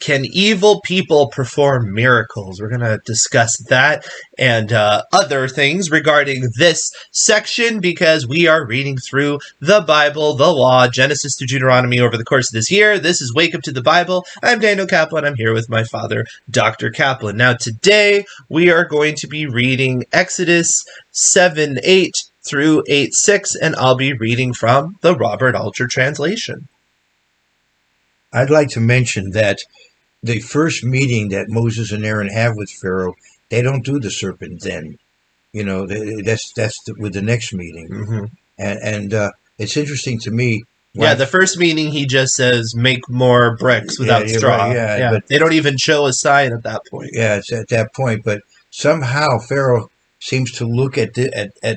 Can evil people perform miracles? We're going to discuss that and other things regarding this section because we are reading through the Bible, the law, Genesis to Deuteronomy over the course of this year. This is Wake Up to the Bible. I'm Daniel Kaplan. I'm here with my father, Dr. Kaplan. Now today we are going to be reading Exodus 7:8 through 8:6, and I'll be reading from the Robert Alter translation. I'd like to mention that the first meeting that Moses and Aaron have with Pharaoh, they don't do the serpent then. You know, that's with the next meeting. Mm-hmm. And it's interesting to me. Yeah, the first meeting he just says, make more bricks without straw. Right, but they don't even show a sign at that point. Yeah, it's at that point. But somehow Pharaoh seems to look at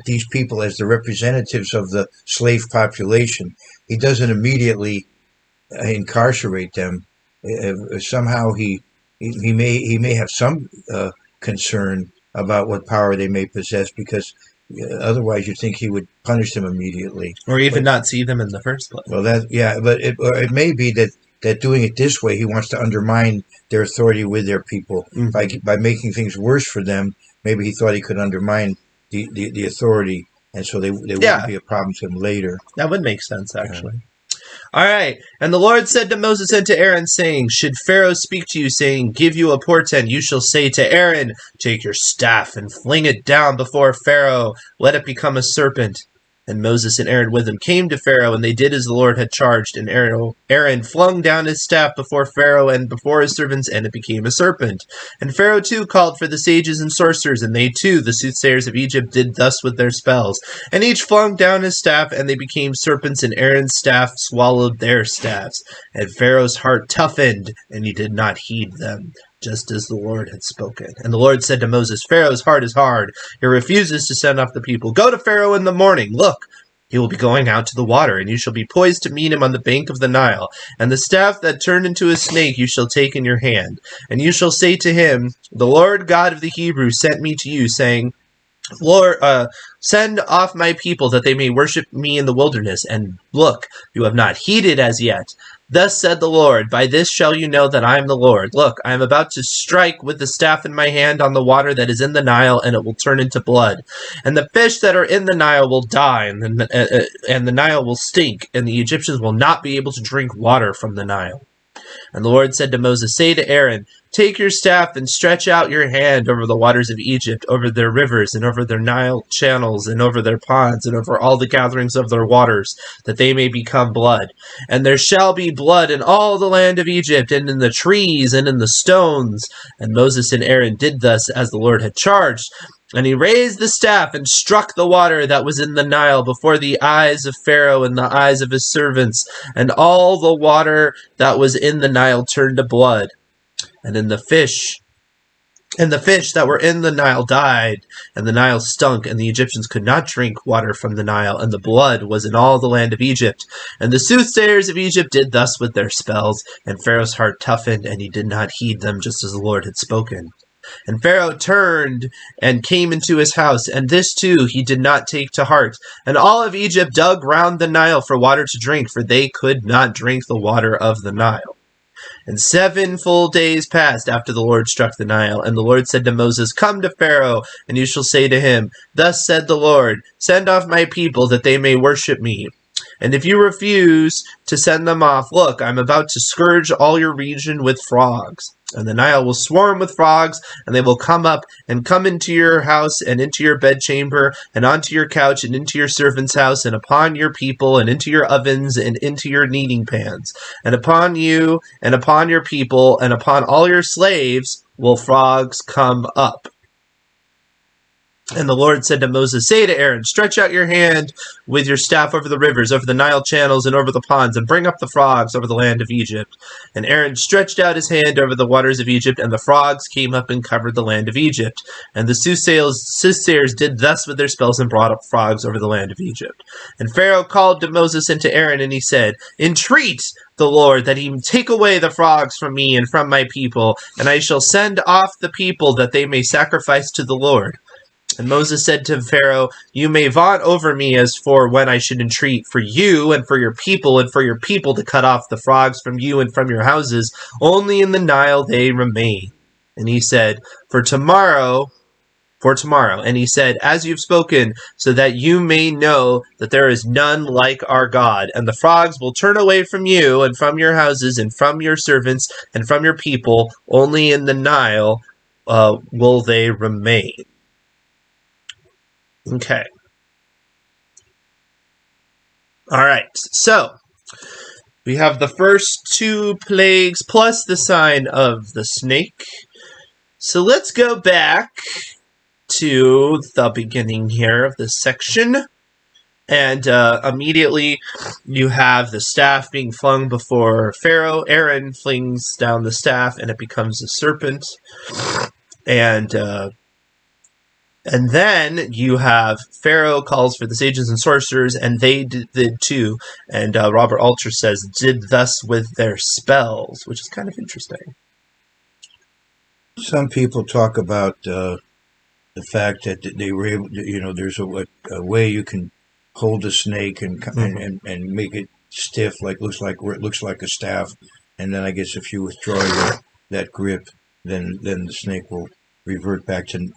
these people as the representatives of the slave population. He doesn't immediately incarcerate them. Somehow he may have some concern about what power they may possess, because otherwise you think he would punish them immediately, or even not see them in the first place. Well, but it may be that doing it this way, he wants to undermine their authority with their people. Mm-hmm. by making things worse for them. Maybe he thought he could undermine the authority, and so they wouldn't be a problem to him later. That would make sense, actually. All right. And the Lord said to Moses and to Aaron, saying, should Pharaoh speak to you, saying, give you a portent, you shall say to Aaron, take your staff and fling it down before Pharaoh. Let it become a serpent. And Moses and Aaron with him came to Pharaoh, and they did as the Lord had charged. And Aaron flung down his staff before Pharaoh and before his servants, and it became a serpent. And Pharaoh too called for the sages and sorcerers, and they too, the soothsayers of Egypt, did thus with their spells. And each flung down his staff, and they became serpents, and Aaron's staff swallowed their staffs. And Pharaoh's heart toughened, and he did not heed them, just as the Lord had spoken. And the Lord said to Moses, Pharaoh's heart is hard. He refuses to send off the people. Go to Pharaoh in the morning. Look, he will be going out to the water, and you shall be poised to meet him on the bank of the Nile. And the staff that turned into a snake you shall take in your hand. And you shall say to him, the Lord God of the Hebrews sent me to you, saying, Lord, send off my people that they may worship me in the wilderness. And look, you have not heeded as yet. Thus said the Lord, by this shall you know that I am the Lord. Look, I am about to strike with the staff in my hand on the water that is in the Nile, and it will turn into blood. And the fish that are in the Nile will die, and the Nile will stink, and the Egyptians will not be able to drink water from the Nile. And the Lord said to Moses, say to Aaron, take your staff and stretch out your hand over the waters of Egypt, over their rivers, and over their Nile channels, and over their ponds, and over all the gatherings of their waters, that they may become blood. And there shall be blood in all the land of Egypt, and in the trees, and in the stones. And Moses and Aaron did thus as the Lord had charged. And he raised the staff and struck the water that was in the Nile before the eyes of Pharaoh and the eyes of his servants. And all the water that was in the Nile turned to blood. And the fish that were in the Nile died, and the Nile stunk, and the Egyptians could not drink water from the Nile, and the blood was in all the land of Egypt. And the soothsayers of Egypt did thus with their spells, and Pharaoh's heart toughened, and he did not heed them, just as the Lord had spoken. And Pharaoh turned and came into his house, and this too he did not take to heart. And all of Egypt dug round the Nile for water to drink, for they could not drink the water of the Nile. And 7 full days passed after the Lord struck the Nile. And the Lord said to Moses, come to Pharaoh, and you shall say to him, thus said the Lord, send off my people that they may worship me. And if you refuse to send them off, look, I am about to scourge all your region with frogs. And the Nile will swarm with frogs, and they will come up and come into your house and into your bedchamber and onto your couch and into your servant's house and upon your people and into your ovens and into your kneading pans. And upon you and upon your people and upon all your slaves will frogs come up. And the Lord said to Moses, say to Aaron, stretch out your hand with your staff over the rivers, over the Nile channels, and over the ponds, and bring up the frogs over the land of Egypt. And Aaron stretched out his hand over the waters of Egypt, and the frogs came up and covered the land of Egypt. And the soothsayers did thus with their spells and brought up frogs over the land of Egypt. And Pharaoh called to Moses and to Aaron, and he said, entreat the Lord that he take away the frogs from me and from my people, and I shall send off the people that they may sacrifice to the Lord. And Moses said to Pharaoh, "You may vaunt over me as for when I should entreat for you and for your people to cut off the frogs from you and from your houses. Only in the Nile they remain." And he said, For tomorrow. And he said, "As you've spoken, so that you may know that there is none like our God. And the frogs will turn away from you and from your houses and from your servants and from your people. Only in the Nile will they remain." Okay. All right. So we have the first two plagues plus the sign of the snake. So let's go back to the beginning here of this section. And immediately you have the staff being flung before Pharaoh. Aaron flings down the staff and it becomes a serpent. And then you have Pharaoh calls for the sages and sorcerers, and they did too. And Robert Alter says, "did thus with their spells," which is kind of interesting. Some people talk about the fact that they were able to, there's a way you can hold a snake and make it stiff, looks like a staff, and then I guess if you withdraw that grip, then the snake will revert back to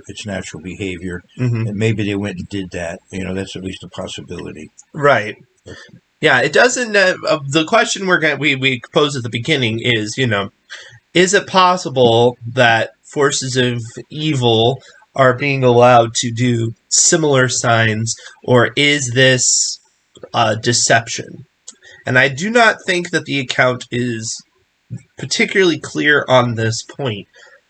its natural behavior. And maybe they went and did that. That's at least a possibility. Right. Yeah, it doesn't. The question we posed at the beginning is, is it possible that forces of evil are being allowed to do similar signs, or is this deception? And I do not think that the account is particularly clear on this point.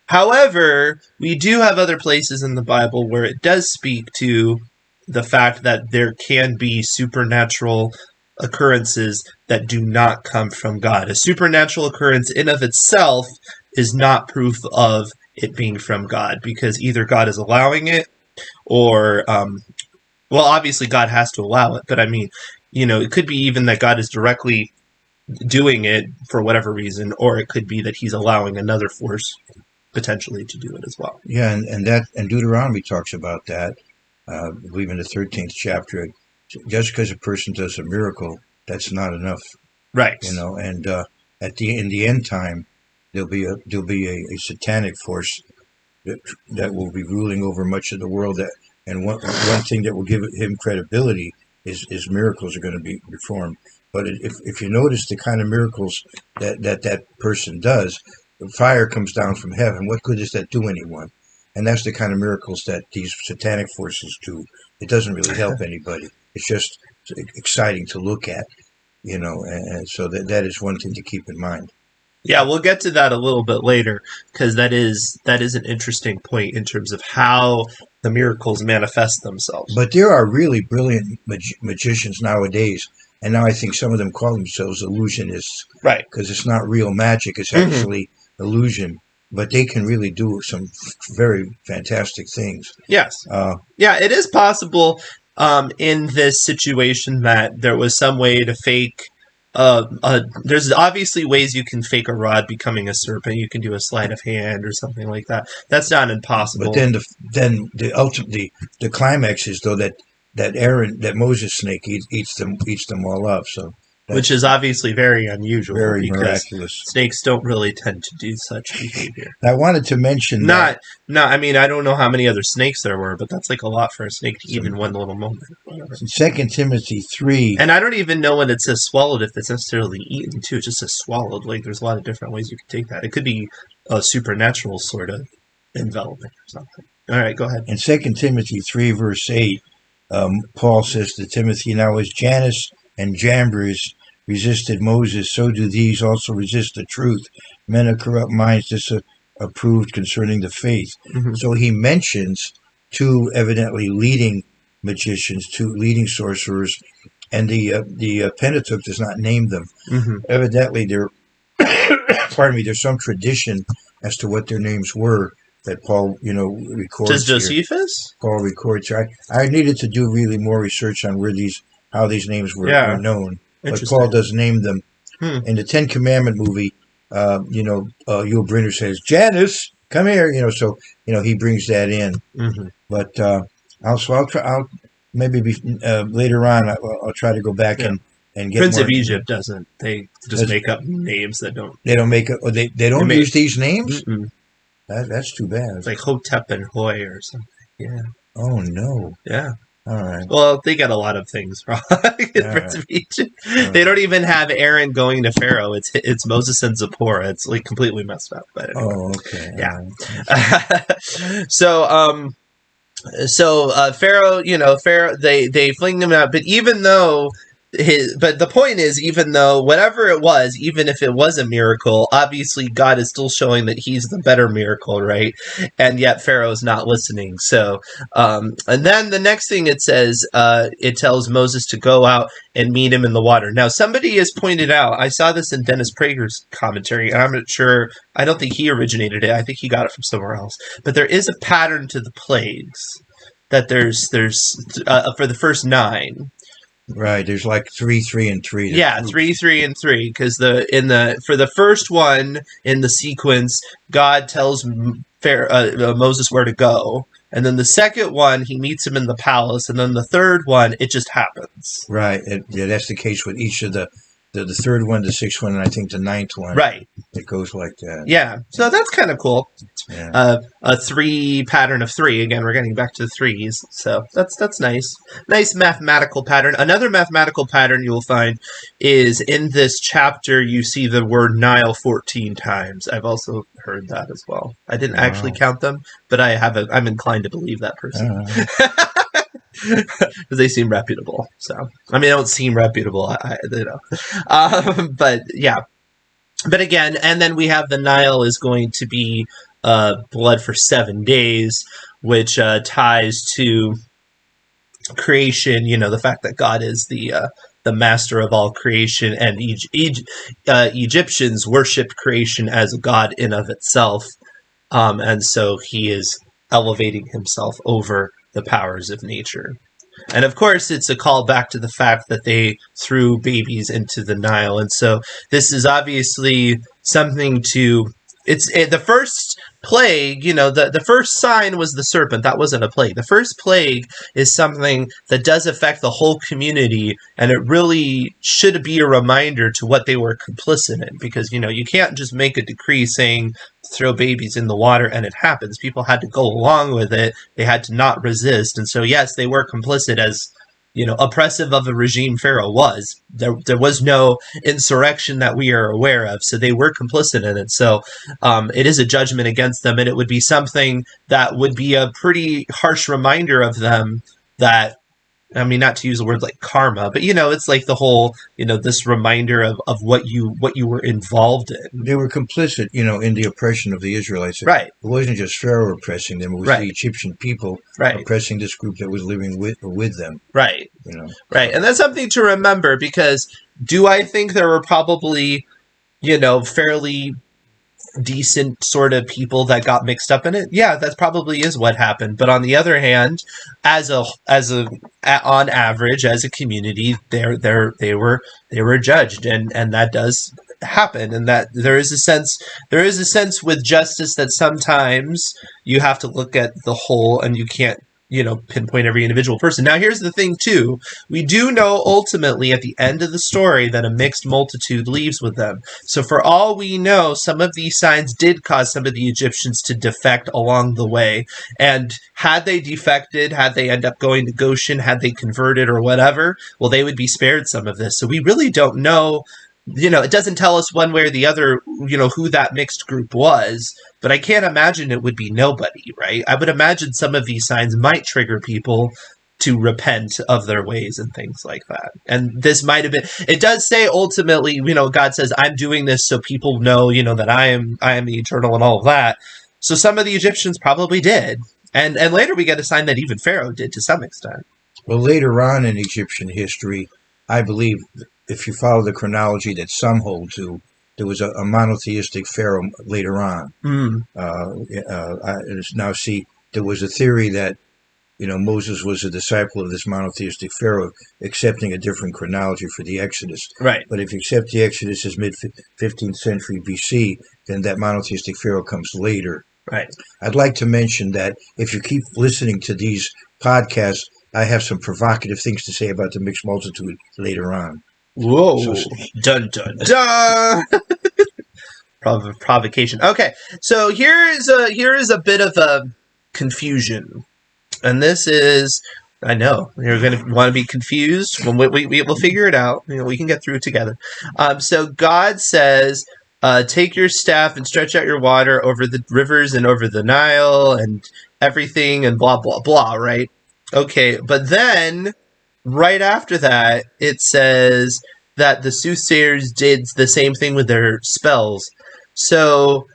However, we do have other places in the Bible where it does speak to the fact that there can be supernatural occurrences that do not come from God. A supernatural occurrence in of itself is not proof of it being from God, because either God is allowing it or, well, obviously God has to allow it, but I mean, it could be even that God is directly doing it for whatever reason, or it could be that he's allowing another force potentially to do it as well. Yeah, and Deuteronomy talks about that. I believe in the 13th chapter. Just because a person does a miracle, that's not enough. Right. And in the end time, there'll be a satanic force that will be ruling over much of the world. And one thing that will give him credibility is miracles are going to be performed. But if you notice the kind of miracles that person does, the fire comes down from heaven. What good does that do anyone? And that's the kind of miracles that these satanic forces do. It doesn't really help anybody. It's just exciting to look at, and so that is one thing to keep in mind. Yeah, we'll get to that a little bit later, because that is an interesting point in terms of how the miracles manifest themselves. But there are really brilliant magicians nowadays, and now I think some of them call themselves illusionists. Right. Because it's not real magic, it's actually illusion. But they can really do some very fantastic things. Yes. Yeah, it is possible in this situation that there was some way to fake. There's obviously ways you can fake a rod becoming a serpent. You can do a sleight of hand or something like that. That's not impossible. But then the climax is though that Moses snake eats them all up. So. Which is obviously very unusual. Very miraculous. Snakes don't really tend to do such behavior. I wanted to mention I don't know how many other snakes there were, but that's like a lot for a snake to eat in one little moment. In 2 Timothy 3. And I don't even know when it says swallowed if it's necessarily eaten too. It just says swallowed. Like there's a lot of different ways you can take that. It could be a supernatural sort of envelopment or something. All right, go ahead. In 2 Timothy 3 verse 8, Paul says to Timothy, "Now as Jannes and Jambres resisted Moses, so do these also resist the truth. Men of corrupt minds disapproved concerning the faith." So he mentions two evidently leading magicians, two leading sorcerers, and the Pentateuch does not name them. Evidently, there's some tradition as to what their names were that Paul, records. Does Josephus? Paul records. I needed to do really more research on how these names were known. But Paul does name them. In the 10 Commandment movie, Yul Brynner says, "Janus, come here, so, he brings that in. Mm-hmm. But I'll maybe later on, I'll try to go back and get Prince more. of Egypt doesn't. They just make up names that don't. They don't make it. They don't use these names. Mm-mm. That's too bad. It's like Hotep and Hoy or something. Yeah. Oh no. Yeah. All right. Well, they get a lot of things wrong in Prince of Egypt. They don't even have Aaron going to Pharaoh. It's Moses and Zipporah. It's like completely messed up. But anyway. Oh, okay. Yeah. So Pharaoh, Pharaoh, they fling him out. But even though but the point is, even though whatever it was, even if it was a miracle, obviously God is still showing that he's the better miracle, right? And yet Pharaoh's not listening. So, and then the next thing it says, it tells Moses to go out and meet him in the water. Now, somebody has pointed out, I saw this in Dennis Prager's commentary, and I'm not sure, I don't think he originated it. I think he got it from somewhere else. But there is a pattern to the plagues that there's for the first 9. Right, there's like 3, 3, and 3. Yeah, 3, 3, and 3. Because for the first one in the sequence, God tells Moses where to go, and then the second one he meets him in the palace, and then the third one it just happens. Right, that's the case with each of the third one, the sixth one, and I think the ninth one. Right, it goes like that. Yeah, so that's kind of cool. Yeah. A 3 pattern of 3. Again, we're getting back to the 3s, so that's nice. Nice mathematical pattern. Another mathematical pattern you will find is in this chapter. You see the word Nile 14 times. I've also heard that as well. I didn't actually count them, but I'm inclined to believe that person. Because they seem reputable. So I mean, they don't seem reputable. But yeah. But again, and then we have the Nile is going to be blood for 7 days, which ties to creation. The fact that God is the master of all creation, and Egyptians worshipped creation as a god in of itself, and so he is elevating himself over the powers of nature. And of course, it's a call back to the fact that they threw babies into the Nile. And so this is obviously something to... the first plague, the first sign was the serpent. That wasn't a plague. The first plague is something that does affect the whole community, and it really should be a reminder to what they were complicit in. Because, you can't just make a decree saying throw babies in the water and it happens. People had to go along with it. They had to not resist. And so, yes, they were complicit as, oppressive of a regime Pharaoh was. There was no insurrection that we are aware of, so they were complicit in it. So it is a judgment against them, and it would be something that would be a pretty harsh reminder of them that, I mean, not to use the word like karma, but it's like the whole, this reminder of what you were involved in. They were complicit, in the oppression of the Israelites. Right. It wasn't just Pharaoh oppressing them; it was the Egyptian people oppressing this group that was living with them. Right. Right, and that's something to remember, because do I think there were probably, fairly decent sort of people that got mixed up in it? Yeah, that probably is what happened. But on the other hand, on average, as a community, they were judged, and that does happen. And that there is a sense with justice that sometimes you have to look at the whole, and you can't pinpoint every individual person. Now, here's the thing, too. We do know ultimately at the end of the story that a mixed multitude leaves with them. So for all we know, some of these signs did cause some of the Egyptians to defect along the way. And had they defected, had they end up going to Goshen, had they converted or whatever, well, they would be spared some of this. So we really don't know. It doesn't tell us one way or the other, who that mixed group was, but I can't imagine it would be nobody, right? I would imagine some of these signs might trigger people to repent of their ways and things like that. And this might have been, it does say ultimately, God says, I'm doing this so people know, that I am the eternal and all of that. So some of the Egyptians probably did. And later we get a sign that even Pharaoh did to some extent. Well, later on in Egyptian history, I believe, if you follow the chronology that some hold to, there was a monotheistic Pharaoh later on. Now, see, there was a theory that, Moses was a disciple of this monotheistic Pharaoh, accepting a different chronology for the Exodus. Right. But if you accept the Exodus as mid-15th century BC, then that monotheistic Pharaoh comes later. Right. I'd like to mention that if you keep listening to these podcasts, I have some provocative things to say about the mixed multitude later on. Whoa. Dun, dun, dun. Provocation. Okay. So here is a bit of a confusion. And this is, I know, you're going to want to be confused. We'll figure it out. We can get through it together. So God says, take your staff and stretch out your water over the rivers and over the Nile and everything and blah, blah, blah, right? Okay, but then right after that, it says that the soothsayers did the same thing with their spells. So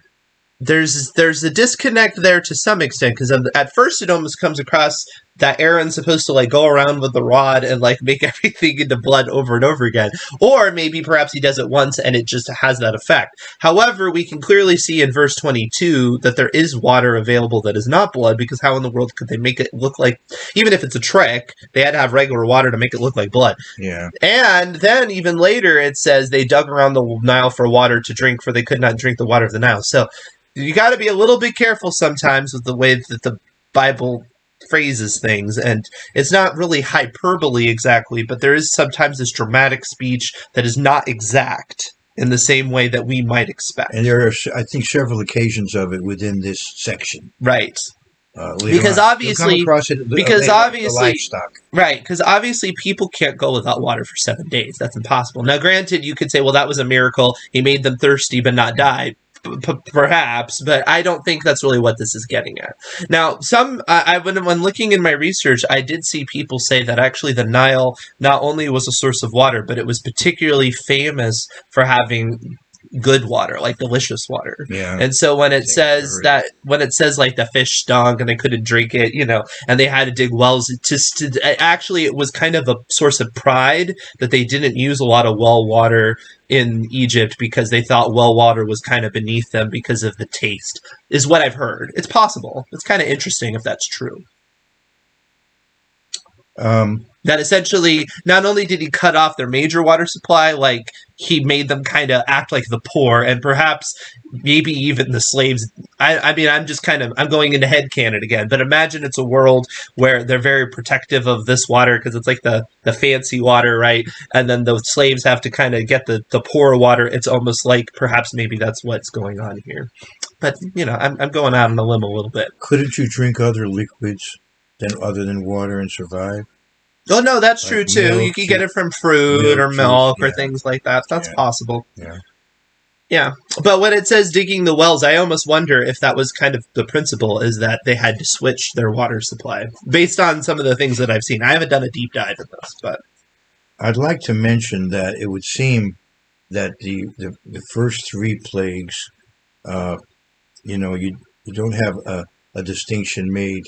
there's a disconnect there to some extent, because at first it almost comes across that Aaron's supposed to go around with the rod and make everything into blood over and over again, or maybe perhaps he does it once and it just has that effect. However, we can clearly see in verse 22 that there is water available that is not blood, because how in the world could they make it look like, even if it's a trick, they had to have regular water to make it look like blood. Yeah. And then even later it says they dug around the Nile for water to drink, for they could not drink the water of the Nile. So you got to be a little bit careful sometimes with the way that the Bible phrases things, and it's not really hyperbole exactly, but there is sometimes this dramatic speech that is not exact in the same way that we might expect. And there are, I think, several occasions of it within this section. Right. Because obviously, livestock. Right, because obviously people can't go without water for 7 days. That's impossible. Now, granted, you could say, well, that was a miracle. He made them thirsty but not die. Perhaps, but I don't think that's really what this is getting at. Now, when looking in my research, I did see people say that actually the Nile not only was a source of water, but it was particularly famous for having good water, delicious water. Yeah. And so when it says the fish stunk and they couldn't drink it, and they had to dig wells, actually it was kind of a source of pride that they didn't use a lot of well water in Egypt, because they thought well water was kind of beneath them because of the taste, is what I've heard. It's possible. It's kind of interesting if that's true. That essentially, not only did he cut off their major water supply, he made them kind of act like the poor, and perhaps maybe even the slaves. I'm going into headcanon again, but imagine it's a world where they're very protective of this water because it's the fancy water, right? And then the slaves have to kind of get the poor water. It's almost like perhaps maybe that's what's going on here. But, I'm going out on a limb a little bit. Couldn't you drink other liquids other than water and survive? Oh, no, that's true, too. Milk, you can get it from fruit or milk or yeah. things like that. That's possible. Yeah. Yeah. But when it says digging the wells, I almost wonder if that was kind of the principle, is that they had to switch their water supply based on some of the things that I've seen. I haven't done a deep dive in this, but I'd like to mention that it would seem that the first three plagues, you don't have a distinction made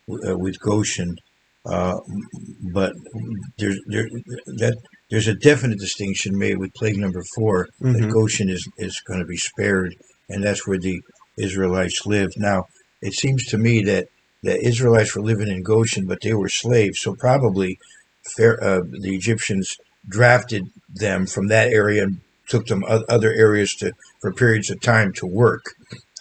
with Goshen. But there's a definite distinction made with plague number 4, that Goshen is going to be spared, and that's where the Israelites lived. Now, it seems to me that the Israelites were living in Goshen, but they were slaves, so probably the Egyptians drafted them from that area and took them other areas for periods of time to work,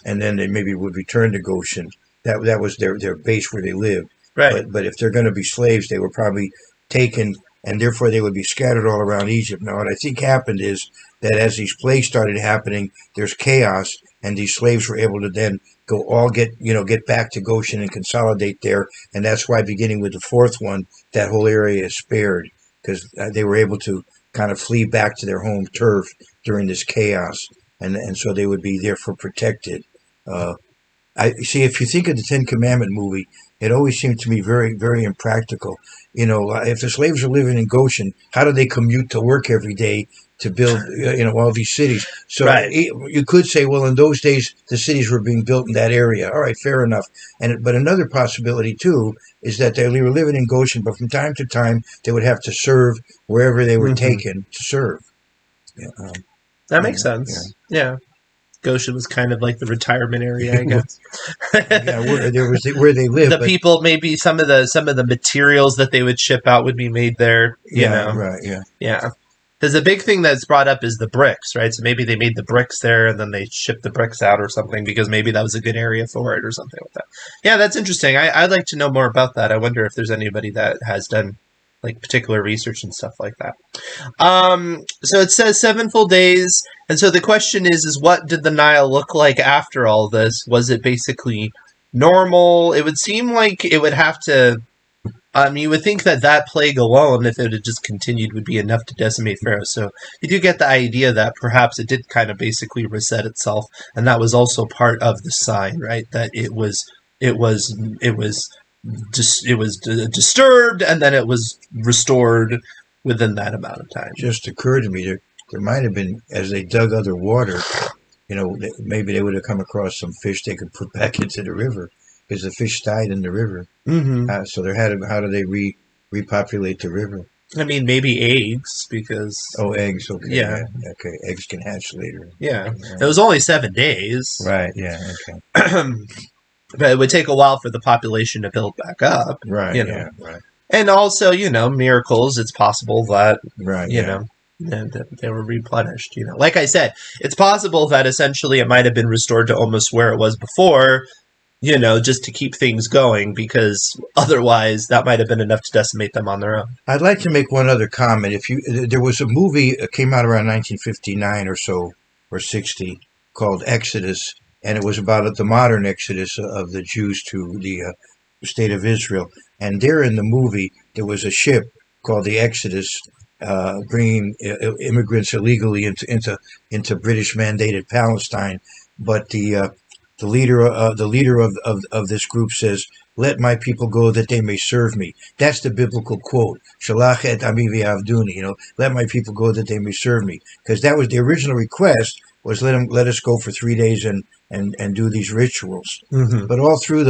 and then they maybe would return to Goshen. That was their base where they lived. right. But if they're going to be slaves, they were probably taken, and therefore they would be scattered all around Egypt. Now, what I think happened is that as these plagues started happening, there's chaos, and these slaves were able to then get back to Goshen and consolidate there, and that's why, beginning with the fourth one, that whole area is spared, because they were able to kind of flee back to their home turf during this chaos, and so they would be therefore protected. I see. If you think of the Ten Commandment movie, it always seemed to me very, very impractical. If the slaves are living in Goshen, how do they commute to work every day to build, all these cities? So Right. You could say, well, in those days, the cities were being built in that area. All right, fair enough. But another possibility, too, is that they were living in Goshen, but from time to time, they would have to serve wherever they were taken to serve. That makes sense. Yeah. Goshen was kind of like the retirement area, I guess. Where they lived. People, maybe some of the materials that they would ship out would be made there. You know. Right. Yeah. Yeah. Because the big thing that's brought up is the bricks, right? So maybe they made the bricks there and then they shipped the bricks out or something because maybe that was a good area for it or something like that. Yeah, that's interesting. I'd like to know more about that. I wonder if there's anybody that has done like particular research and stuff like that. So it says 7 full days. And so the question is what did the Nile look like after all this? Was it basically normal? It would seem like it would have to... you would think that plague alone, if it had just continued, would be enough to decimate Pharaoh. So you do get the idea that perhaps it did kind of basically reset itself, and that was also part of the sign, right? That it was disturbed, and then it was restored within that amount of time. Just occurred to me there might have been, as they dug other water, maybe they would have come across some fish they could put back into the river. Because the fish died in the river. Mm-hmm. So how do they repopulate the river? I mean, maybe eggs, because... Oh, eggs, okay. Yeah. Okay, eggs can hatch later. Yeah. It was only 7 days. Right, yeah, okay. But it would take a while for the population to build back up. Right, yeah, right. And also, miracles, it's possible that, right, that they were replenished, Like I said, it's possible that essentially it might have been restored to almost where it was before, just to keep things going, because otherwise that might have been enough to decimate them on their own. I'd like to make one other comment. There was a movie that came out around 1959 or so, or 60, called Exodus, and it was about the modern exodus of the Jews to the state of Israel. And there in the movie, there was a ship called the Exodus, bringing immigrants illegally into British mandated Palestine. But the leader of this group says, "Let my people go that they may serve me." That's the biblical quote. Shalach et ami v'avduni. Let my people go that they may serve me. Because that was the original request, was let us go for 3 days and do these rituals. Mm-hmm. But all through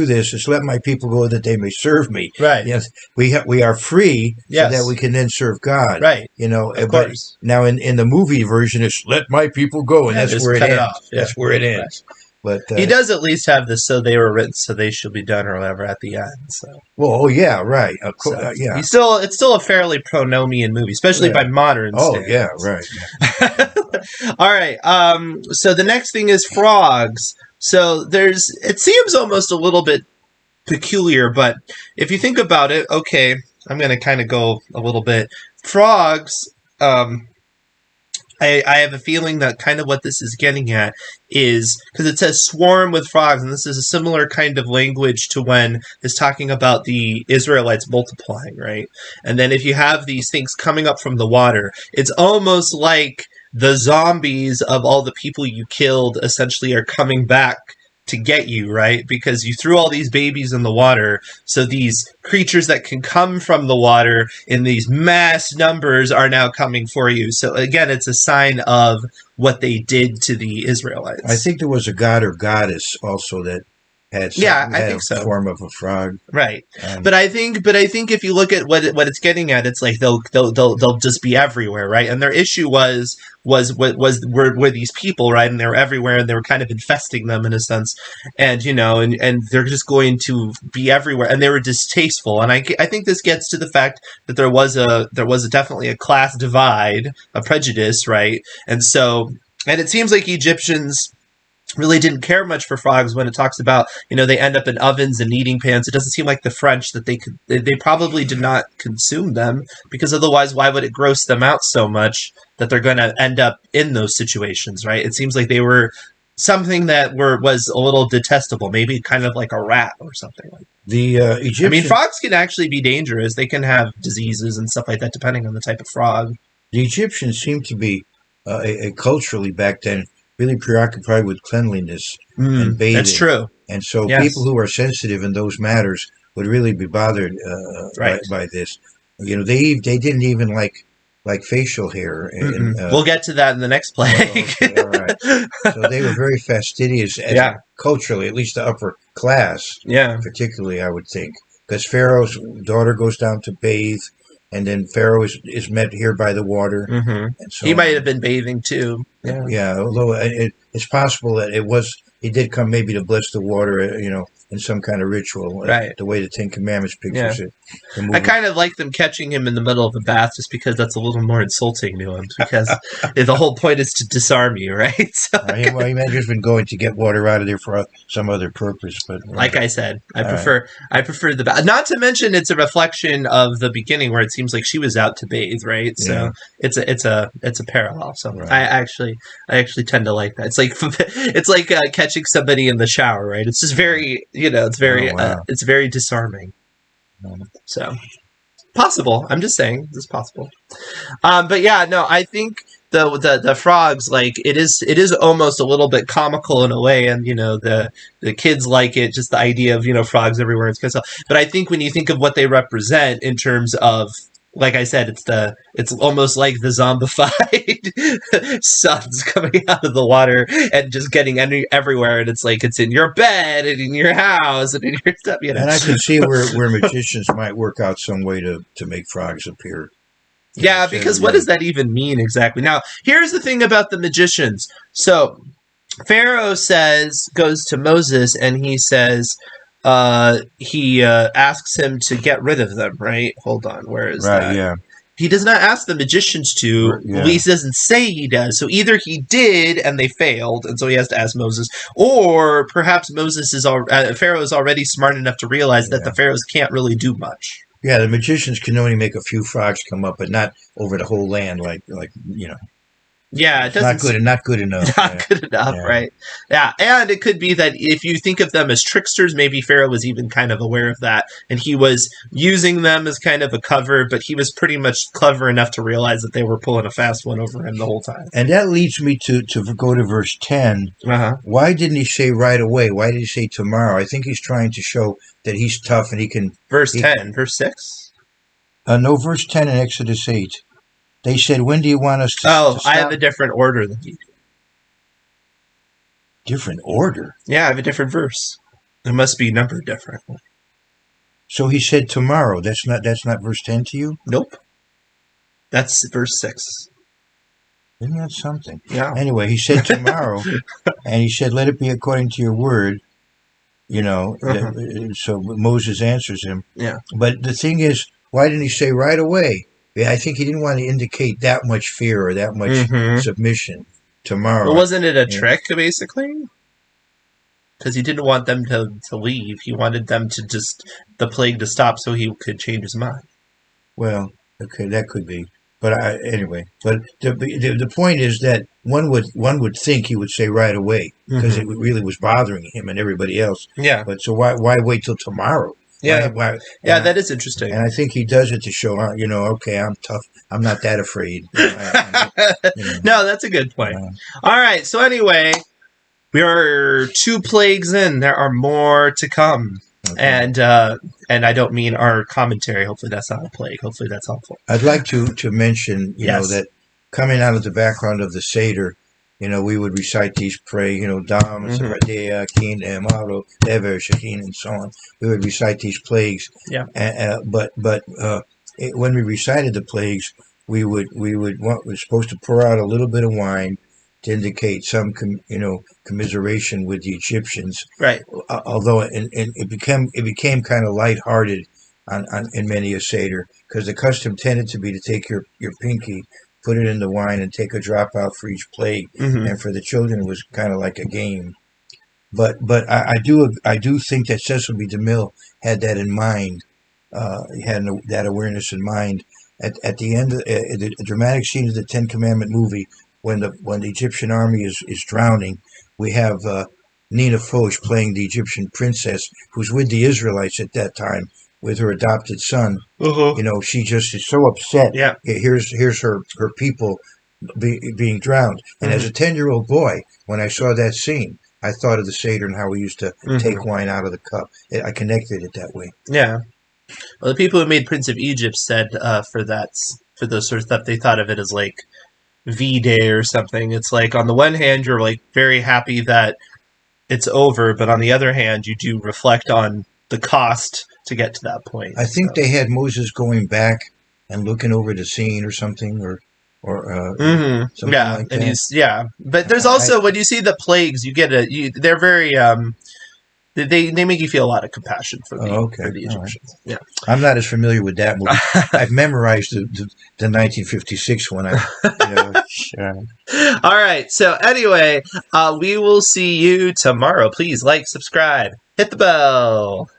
this, it's let my people go that they may serve me. Right. Yes, we are free, yes, so that we can then serve God. Right. Of but course. Now in the movie version, it's let my people go, and that's where it ends. Yeah. That's where it ends. Right. But he does at least have this, so they were written, so they shall be done, or whatever, at the end. So. Well, oh yeah, right. Of course, so, yeah. It's still a fairly pronomian movie, especially by modern standards. Yeah, right. All right. So the next thing is frogs. So it seems almost a little bit peculiar, but if you think about it, okay, I'm going to kind of go a little bit. Frogs, I have a feeling that kind of what this is getting at is, because it says swarm with frogs, and this is a similar kind of language to when it's talking about the Israelites multiplying, right? And then if you have these things coming up from the water, it's almost like the zombies of all the people you killed essentially are coming back to get you, right? Because you threw all these babies in the water, so these creatures that can come from the water in these mass numbers are now coming for you. So again, it's a sign of what they did to the Israelites. I think there was a god or goddess also that had a form of a frog, right? But I think if you look at what it's getting at, it's like they'll just be everywhere, right? And their issue were these people, right? And they were everywhere, and they were kind of infesting them in a sense, and and they're just going to be everywhere, and they were distasteful. And I think this gets to the fact that there was definitely a class divide, a prejudice, right? And it seems like Egyptians really didn't care much for frogs when it talks about, they end up in ovens and kneading pans. It doesn't seem like the French that they probably did not consume them, because otherwise why would it gross them out so much that they're going to end up in those situations, right? It seems like they were something that was a little detestable, maybe kind of like a rat or something like that. The Egyptians, frogs can actually be dangerous. They can have diseases and stuff like that depending on the type of frog. The Egyptians seem to be culturally back then really preoccupied with cleanliness and bathing. That's true. And so people who are sensitive in those matters would really be bothered by this. They didn't even like facial hair. And, we'll get to that in the next plague. Okay, all right. So they were very fastidious, culturally, at least the upper class. Yeah. Particularly, I would think. Because Pharaoh's daughter goes down to bathe, and then Pharaoh is met here by the water. Mm-hmm. And so he might have been bathing too. Yeah. Although it's possible that he did come maybe to bless the water, in some kind of ritual, Right. the way the Ten Commandments pictures it. I kind of like them catching him in the middle of a bath just because that's a little more insulting to him, because the whole point is to disarm you, right? So, he might have just been going to get water out of there for some other purpose. But like I said, I prefer the bath. Not to mention it's a reflection of the beginning where it seems like she was out to bathe, right? Yeah. So it's a parallel. So Right. I actually tend to like that. It's like catching somebody in the shower, right? It's just very it's very disarming. So possible. I'm just saying it's possible. But yeah, no, I think the frogs, like it is almost a little bit comical in a way, and the kids like it, just the idea of frogs everywhere and stuff. But I think when you think of what they represent in terms of, like I said, it's almost like the zombified suns coming out of the water and just getting everywhere, and it's like it's in your bed and in your house and in your stuff. And I can see where magicians might work out some way to make frogs appear. Yeah, because what does that even mean exactly? Now, here's the thing about the magicians. So Pharaoh goes to Moses and he says, he asks him to get rid of them, right? Hold on, where is that? Yeah. He does not ask the magicians to. Yeah. At least doesn't say he does. So either he did and they failed, and so he has to ask Moses, or perhaps Pharaoh is already smart enough to realize that the pharaohs can't really do much. Yeah, the magicians can only make a few frogs come up, but not over the whole land, like. Yeah, it doesn't. Not good enough. Not good enough, right? Yeah, and it could be that if you think of them as tricksters, maybe Pharaoh was even kind of aware of that, and he was using them as kind of a cover, but he was pretty much clever enough to realize that they were pulling a fast one over him the whole time. And that leads me to go to verse 10. Why didn't he say right away? Why did he say tomorrow? I think he's trying to show that he's tough and he can... Verse 10, verse 6? No, verse 10 in Exodus 8. They said, when do you want us to stop? I have a different order than you do. Different order? Yeah, I have a different verse. It must be numbered different. So he said tomorrow. That's not verse 10 to you? Nope. That's verse 6. Isn't that something? Yeah. Anyway, he said tomorrow, and he said, let it be according to your word. So Moses answers him. Yeah. But the thing is, why didn't he say right away? I think he didn't want to indicate that much fear or that much submission tomorrow. Well, wasn't it a trick, basically? Because he didn't want them to leave. He wanted them to the plague to stop so he could change his mind. Well, okay, that could be. But anyway, but the point is that one would think he would say right away because it really was bothering him and everybody else. Yeah. But so why wait till tomorrow? Yeah, that is interesting. And I think he does it to show, okay, I'm tough. I'm not that afraid. No, that's a good point. All right. So anyway, we are 2 plagues in. There are more to come. Okay. And I don't mean our commentary. Hopefully that's not a plague. Hopefully that's helpful. I'd like to mention, that coming out of the background of the Seder, we would recite these praise, Dam, Saradea, Kin, Amaro, Ever, Shakin, and so on. We would recite these plagues. Yeah. But when we recited the plagues, we were supposed to pour out a little bit of wine to indicate some, commiseration with the Egyptians. Right. Although it became kind of lighthearted in many a Seder, because the custom tended to be to take your pinky, put it in the wine, and take a drop out for each plague. And for the children, it was kind of like a game. But I do think that Cecil B. DeMille had that in mind. He had that awareness in mind. At the end of the dramatic scene of the Ten Commandment movie, when the Egyptian army is drowning, we have Nina Foch playing the Egyptian princess who's with the Israelites at that time with her adopted son. She just is so upset. Yeah. Here's her people being drowned. And as a 10-year-old boy, when I saw that scene, I thought of the Seder and how we used to take wine out of the cup. I connected it that way. Yeah. Well, the people who made Prince of Egypt said for those sort of stuff, they thought of it as like V-Day or something. It's like on the one hand, you're like very happy that it's over, but on the other hand, you do reflect on the cost to get to that point. I think they had Moses going back and looking over the scene or something, or something like that. And but there's also when you see the plagues, you get they're very they make you feel a lot of compassion for the Okay. for the All right. Egyptians. Yeah. I'm not as familiar with that movie. I've memorized the 1956 one. Sure. All right. So anyway, we will see you tomorrow. Please like, subscribe, hit the bell.